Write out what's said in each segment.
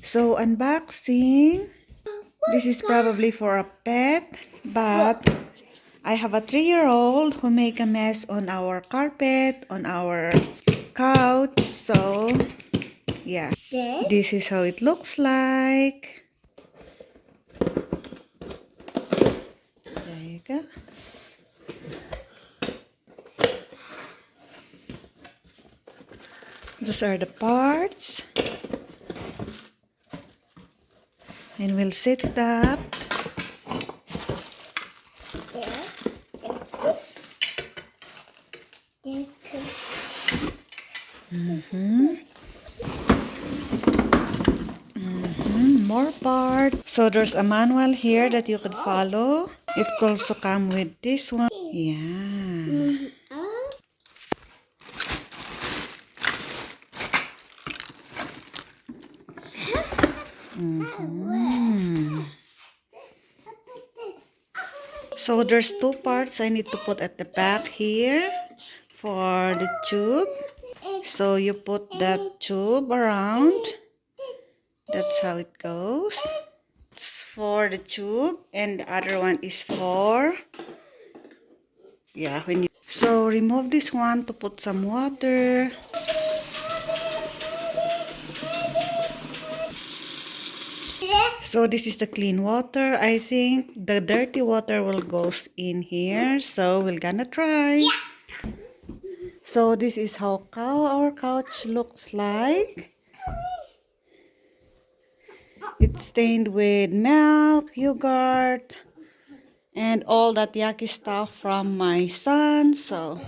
So, unboxing. This is probably for a pet, but I have a 3-year-old who make a mess on our carpet, on our couch. So, yeah. This is how it looks like. There you go. Those are the parts. And we'll set it up. More parts. So there's a manual here that you could follow. It could also come with this one. Yeah. So there's 2 parts I need to put at the back here for the tube. So you put that tube around. That's how it goes. It's for the tube, and the other one is for, when you, so remove this one to put some water. So this is the clean water. I think the dirty water will goes in here, so we're gonna try. So this is how our couch looks like. It's stained with milk, yogurt, and all that yucky stuff from my son. So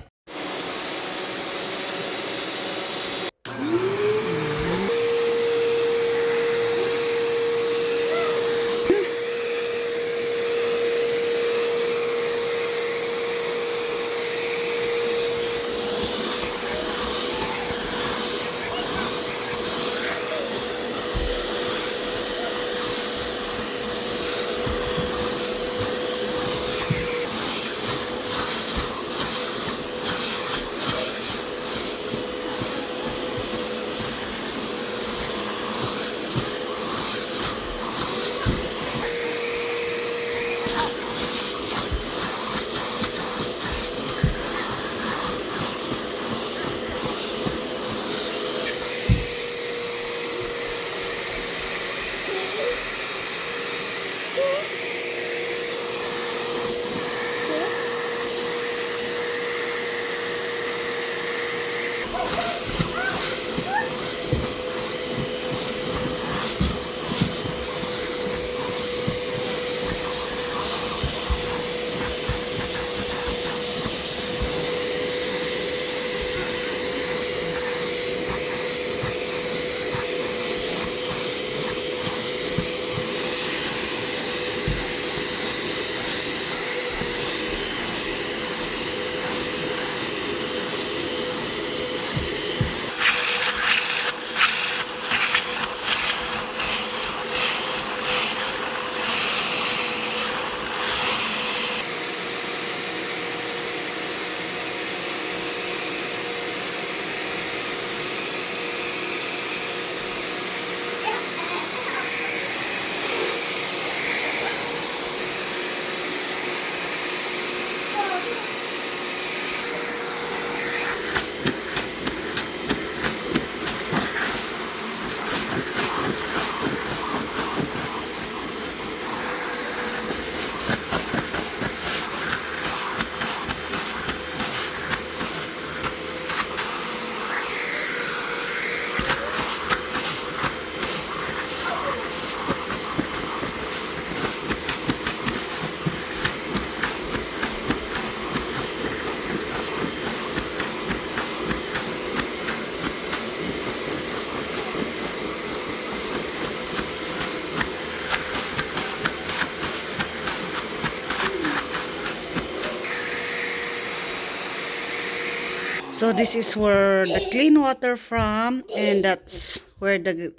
So this is where the clean water from, and that's where the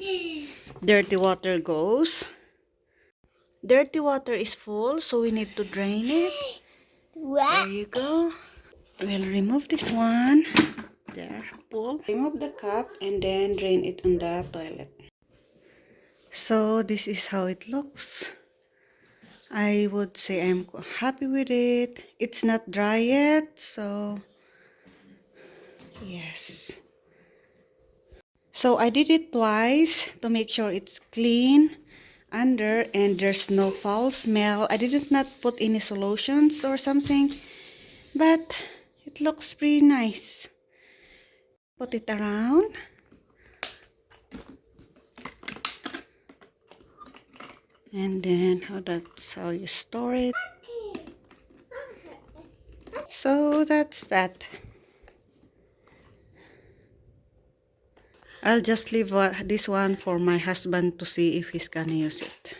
dirty water goes. Dirty water is full, so we need to drain it. There you go. We'll remove this one. There, pull. Remove the cup and then drain it on the toilet. So this is how it looks. I would say I'm happy with it. It's not dry yet, so yes. So I did it twice to make sure it's clean under and there's no foul smell. I did not put any solutions or something, but it looks pretty nice. Put it around. And then that's how you store it. So that's that. I'll just leave this one for my husband to see if he's gonna use it.